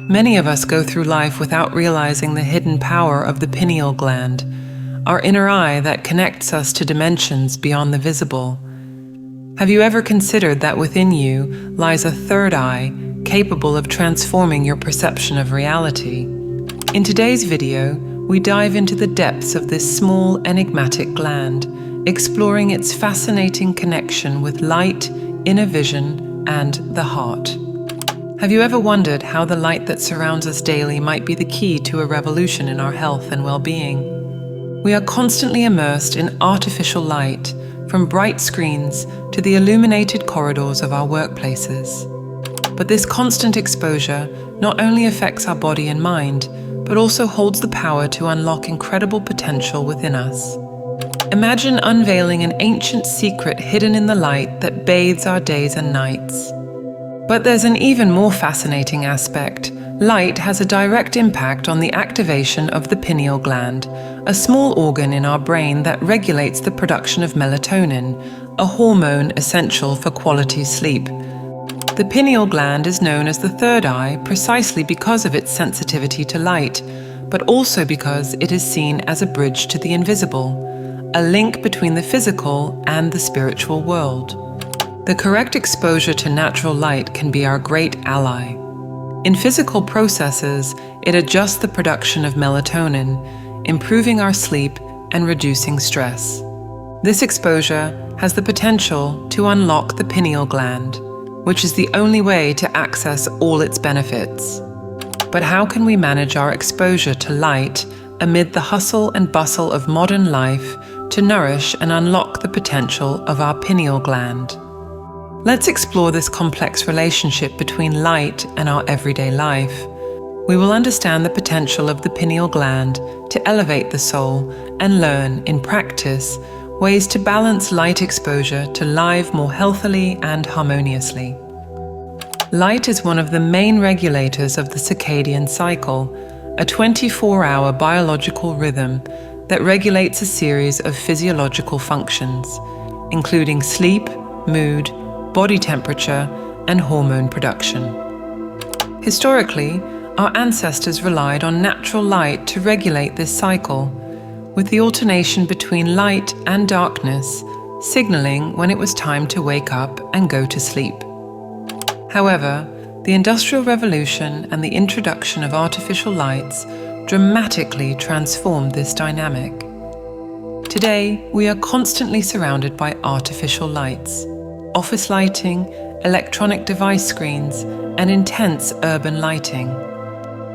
Many of us go through life without realizing the hidden power of the pineal gland, our inner eye that connects us to dimensions beyond the visible. Have you ever considered that within you lies a third eye capable of transforming your perception of reality? In today's video, we dive into the depths of this small, enigmatic gland, exploring its fascinating connection with light, inner vision, and the heart. Have you ever wondered how the light that surrounds us daily might be the key to a revolution in our health and well-being? We are constantly immersed in artificial light, from bright screens to the illuminated corridors of our workplaces. But this constant exposure not only affects our body and mind, but also holds the power to unlock incredible potential within us. Imagine unveiling an ancient secret hidden in the light that bathes our days and nights. But there's an even more fascinating aspect. Light has a direct impact on the activation of the pineal gland, a small organ in our brain that regulates the production of melatonin, a hormone essential for quality sleep. The pineal gland is known as the third eye precisely because of its sensitivity to light, but also because it is seen as a bridge to the invisible, a link between the physical and the spiritual world. The correct exposure to natural light can be our great ally. In physical processes, it adjusts the production of melatonin, improving our sleep and reducing stress. This exposure has the potential to unlock the pineal gland, which is the only way to access all its benefits. But how can we manage our exposure to light amid the hustle and bustle of modern life to nourish and unlock the potential of our pineal gland? Let's explore this complex relationship between light and our everyday life. We will understand the potential of the pineal gland to elevate the soul and learn, in practice, ways to balance light exposure to live more healthily and harmoniously. Light is one of the main regulators of the circadian cycle, a 24-hour biological rhythm that regulates a series of physiological functions, including sleep, mood, body temperature, and hormone production. Historically, our ancestors relied on natural light to regulate this cycle, with the alternation between light and darkness signaling when it was time to wake up and go to sleep. However, the Industrial Revolution and the introduction of artificial lights dramatically transformed this dynamic. Today, we are constantly surrounded by artificial lights, office lighting, electronic device screens, and intense urban lighting.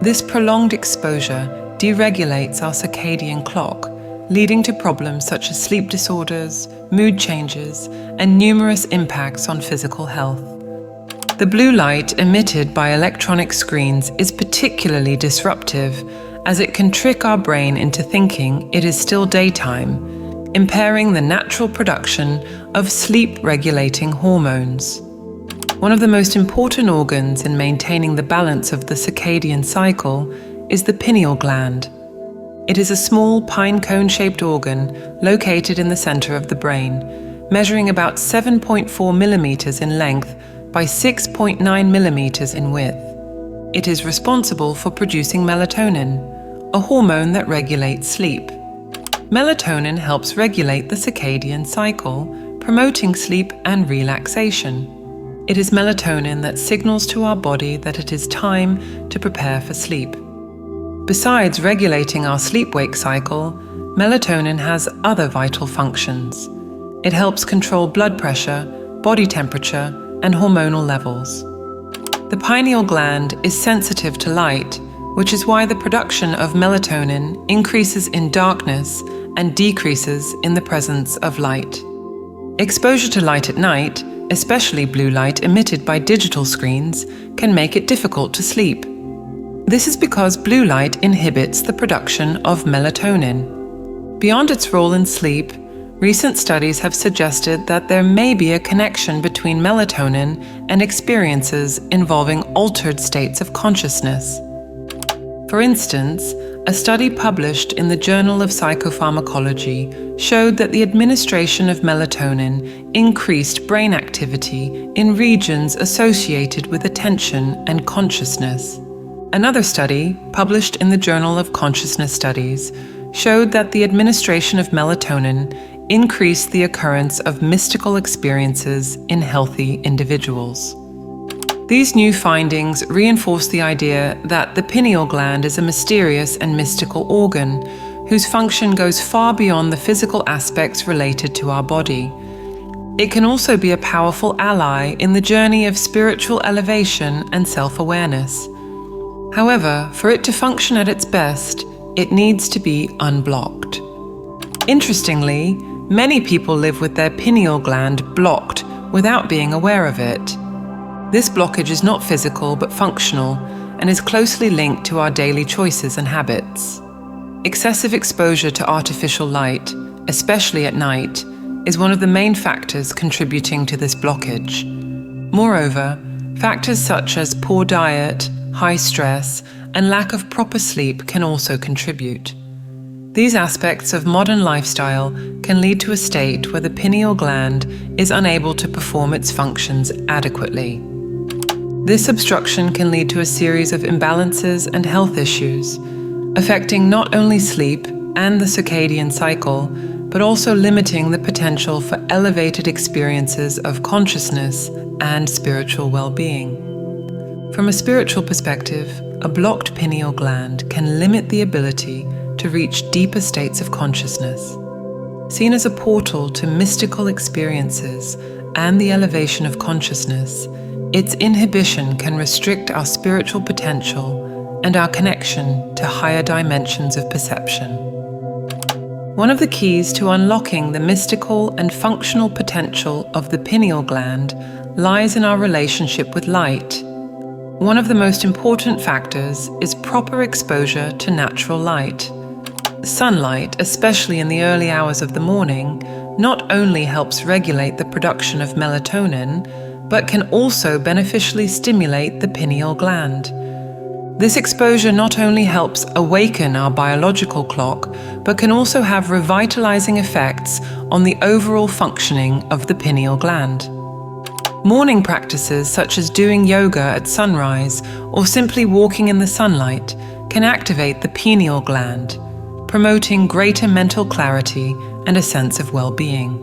This prolonged exposure deregulates our circadian clock, leading to problems such as sleep disorders, mood changes, and numerous impacts on physical health. The blue light emitted by electronic screens is particularly disruptive, as it can trick our brain into thinking it is still daytime, impairing the natural production of sleep-regulating hormones. One of the most important organs in maintaining the balance of the circadian cycle is the pineal gland. It is a small pine cone-shaped organ located in the center of the brain, measuring about 7.4 millimeters in length by 6.9 millimeters in width. It is responsible for producing melatonin, a hormone that regulates sleep. Melatonin helps regulate the circadian cycle, promoting sleep and relaxation. It is melatonin that signals to our body that it is time to prepare for sleep. Besides regulating our sleep-wake cycle, melatonin has other vital functions. It helps control blood pressure, body temperature, and hormonal levels. The pineal gland is sensitive to light, which is why the production of melatonin increases in darkness and decreases in the presence of light. Exposure to light at night, especially blue light emitted by digital screens, can make it difficult to sleep. This is because blue light inhibits the production of melatonin. Beyond its role in sleep, recent studies have suggested that there may be a connection between melatonin and experiences involving altered states of consciousness. For instance, a study published in the Journal of Psychopharmacology showed that the administration of melatonin increased brain activity in regions associated with attention and consciousness. Another study, published in the Journal of Consciousness Studies, showed that the administration of melatonin increased the occurrence of mystical experiences in healthy individuals. These new findings reinforce the idea that the pineal gland is a mysterious and mystical organ whose function goes far beyond the physical aspects related to our body. It can also be a powerful ally in the journey of spiritual elevation and self-awareness. However, for it to function at its best, it needs to be unblocked. Interestingly, many people live with their pineal gland blocked without being aware of it. This blockage is not physical but functional and is closely linked to our daily choices and habits. Excessive exposure to artificial light, especially at night, is one of the main factors contributing to this blockage. Moreover, factors such as poor diet, high stress, and lack of proper sleep can also contribute. These aspects of modern lifestyle can lead to a state where the pineal gland is unable to perform its functions adequately. This obstruction can lead to a series of imbalances and health issues, affecting not only sleep and the circadian cycle, but also limiting the potential for elevated experiences of consciousness and spiritual well-being. From a spiritual perspective, a blocked pineal gland can limit the ability to reach deeper states of consciousness. Seen as a portal to mystical experiences and the elevation of consciousness, its inhibition can restrict our spiritual potential and our connection to higher dimensions of perception. One of the keys to unlocking the mystical and functional potential of the pineal gland lies in our relationship with light. One of the most important factors is proper exposure to natural light. Sunlight, especially in the early hours of the morning, not only helps regulate the production of melatonin, but can also beneficially stimulate the pineal gland. This exposure not only helps awaken our biological clock, but can also have revitalizing effects on the overall functioning of the pineal gland. Morning practices such as doing yoga at sunrise or simply walking in the sunlight can activate the pineal gland, promoting greater mental clarity and a sense of well-being.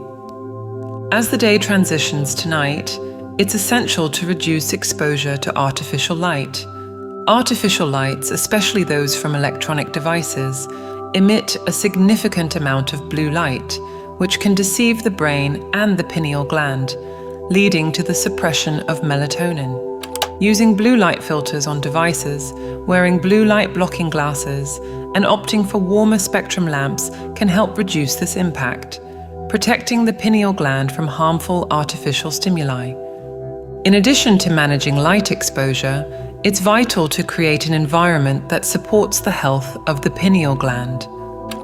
As the day transitions to night, it's essential to reduce exposure to artificial light. Artificial lights, especially those from electronic devices, emit a significant amount of blue light, which can deceive the brain and the pineal gland, leading to the suppression of melatonin. Using blue light filters on devices, wearing blue light blocking glasses, and opting for warmer spectrum lamps can help reduce this impact, protecting the pineal gland from harmful artificial stimuli. In addition to managing light exposure, it's vital to create an environment that supports the health of the pineal gland.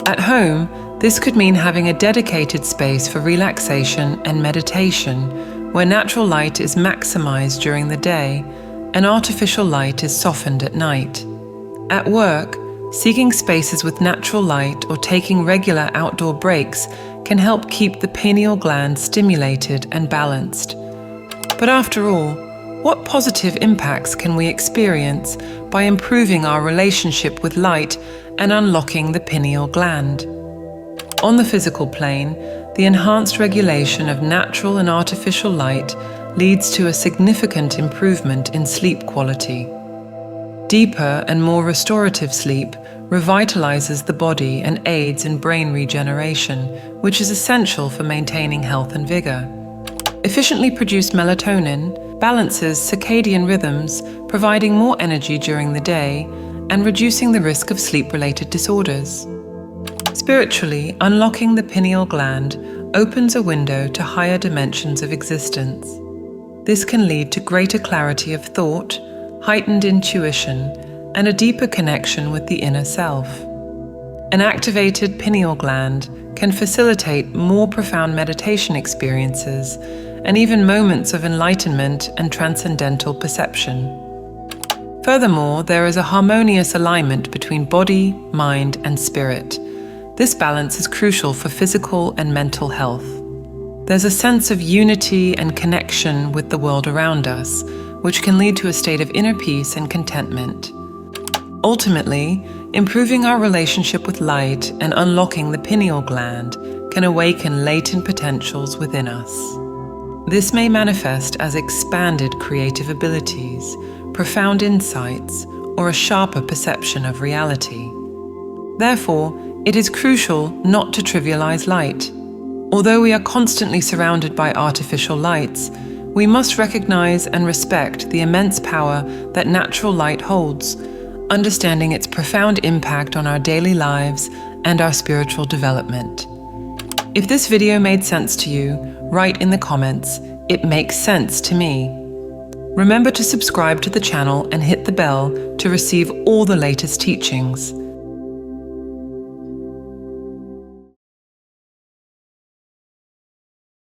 At home, this could mean having a dedicated space for relaxation and meditation, where natural light is maximized during the day and artificial light is softened at night. At work, seeking spaces with natural light or taking regular outdoor breaks can help keep the pineal gland stimulated and balanced. But after all, what positive impacts can we experience by improving our relationship with light and unlocking the pineal gland? On the physical plane, the enhanced regulation of natural and artificial light leads to a significant improvement in sleep quality. Deeper and more restorative sleep revitalizes the body and aids in brain regeneration, which is essential for maintaining health and vigor. Efficiently produced melatonin balances circadian rhythms, providing more energy during the day and reducing the risk of sleep-related disorders. Spiritually, unlocking the pineal gland opens a window to higher dimensions of existence. This can lead to greater clarity of thought, heightened intuition, and a deeper connection with the inner self. An activated pineal gland can facilitate more profound meditation experiences and even moments of enlightenment and transcendental perception. Furthermore, there is a harmonious alignment between body, mind, and spirit. This balance is crucial for physical and mental health. There's a sense of unity and connection with the world around us, which can lead to a state of inner peace and contentment. Ultimately, improving our relationship with light and unlocking the pineal gland can awaken latent potentials within us. This may manifest as expanded creative abilities, profound insights, or a sharper perception of reality. Therefore, it is crucial not to trivialize light. Although we are constantly surrounded by artificial lights, we must recognize and respect the immense power that natural light holds, understanding its profound impact on our daily lives and our spiritual development. If this video made sense to you, write in the comments, "It makes sense to me." Remember to subscribe to the channel and hit the bell to receive all the latest teachings.